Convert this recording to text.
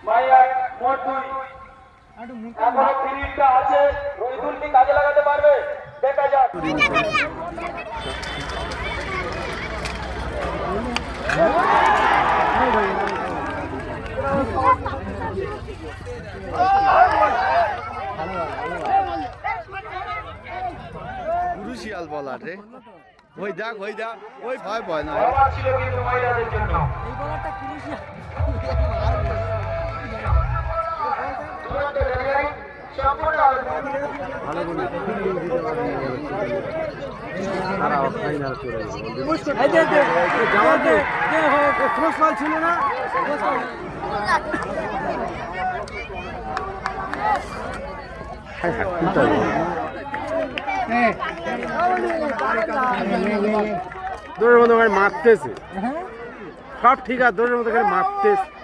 মাইয়ার মোট 2 এখনো ফিনিশটা আছে রহিদুল কি কাজে লাগাতে পারবে দেখা যাক ক্রুশিয়াল বলার রে ওই দেখ ওই ভয় ভয় না ছিল কিন্তু মহিলাদের জন্য এই বলারটা ক্রুশিয়াল সম্পূর্ণ ভালো করে ছিল না দৌড়ের মতো করে মারতেছে সব ঠিক আছে দৌড়ের মতো করে মারতেছে